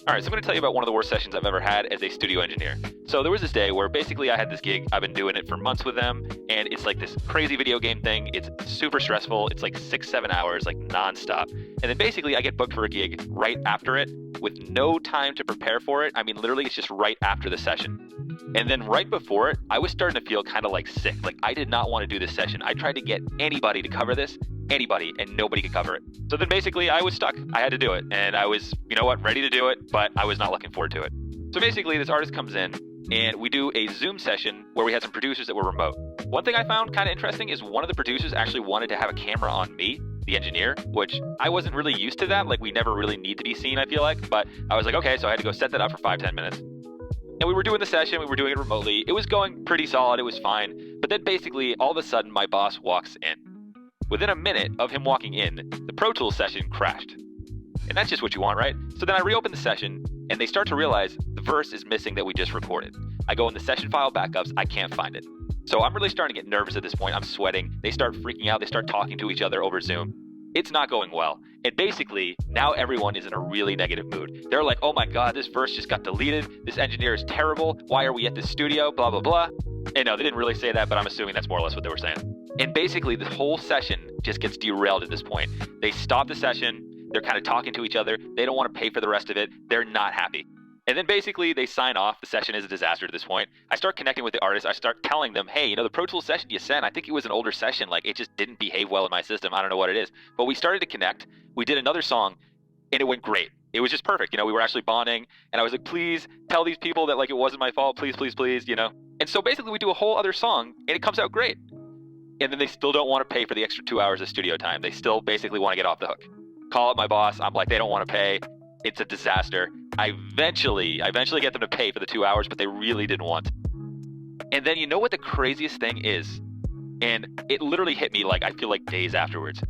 All right, so I'm going to tell you about one of the worst sessions I've ever had as a studio engineer. So there was this day where basically I had this gig. I've been doing it for months with them, and it's like this crazy video game thing. It's super stressful. It's like 6-7 hours, like nonstop. And then basically I get booked for a gig right after it with no time to prepare for it. I mean, literally, it's just right after the session. And then right before it, I was starting to feel kind of like sick. Like I did not want to do this session. I tried to get anybody to cover this, anybody, and nobody could cover it. So then basically I was stuck. I had to do it. And I was, ready to do it, but I was not looking forward to it. So basically this artist comes in and we do a Zoom session where we had some producers that were remote. One thing I found kind of interesting is one of the producers actually wanted to have a camera on me, the engineer, which I wasn't really used to that. Like we never really need to be seen, I feel like. But I was like, okay, so I had to go set that up for 5-10 minutes. And we were doing the session, we were doing it remotely. It was going pretty solid, it was fine. But then basically, all of a sudden, my boss walks in. Within a minute of him walking in, the Pro Tools session crashed. And that's just what you want, right? So then I reopen the session, and they start to realize the verse is missing that we just recorded. I go in the session file backups, I can't find it. So I'm really starting to get nervous at this point. I'm sweating. They start freaking out. They start talking to each other over Zoom. It's not going well. And basically, now everyone is in a really negative mood. They're like, oh my God, this verse just got deleted. This engineer is terrible. Why are we at this studio? Blah, blah, blah. And no, they didn't really say that, but I'm assuming that's more or less what they were saying. And basically, the whole session just gets derailed at this point. They stop the session. They're kind of talking to each other. They don't want to pay for the rest of it. They're not happy. And then basically they sign off. The session is a disaster at this point. I start connecting with the artist. I start telling them, hey, the Pro Tools session you sent, I think it was an older session. Like it just didn't behave well in my system. I don't know what it is. But we started to connect. We did another song and it went great. It was just perfect. We were actually bonding and I was like, please tell these people that like it wasn't my fault. Please, please, please, And so basically we do a whole other song and it comes out great. And then they still don't want to pay for the extra 2 hours of studio time. They still basically want to get off the hook. Call up my boss. I'm like, they don't want to pay. It's a disaster. I eventually get them to pay for the 2 hours, but they really didn't want to. And then you know what the craziest thing is? And it literally hit me like, I feel like days afterwards.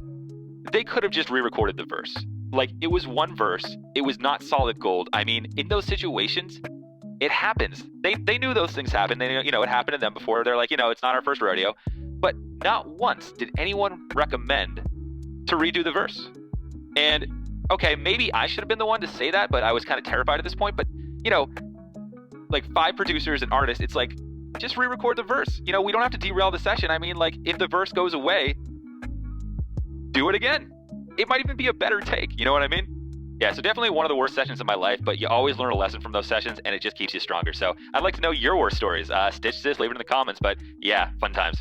They could have just re-recorded the verse. Like it was one verse. It was not solid gold. I mean, in those situations, it happens. They knew those things happened. They knew, it happened to them before. They're like, it's not our first rodeo. But not once did anyone recommend to redo the verse. And okay, maybe I should have been the one to say that, but I was kind of terrified at this point. But, like 5 producers and artists, it's like, just re-record the verse. We don't have to derail the session. I mean, like, if the verse goes away, do it again. It might even be a better take. You know what I mean? Yeah, so definitely one of the worst sessions of my life, but you always learn a lesson from those sessions, and it just keeps you stronger. So I'd like to know your worst stories. Stitch this, leave it in the comments. But yeah, fun times.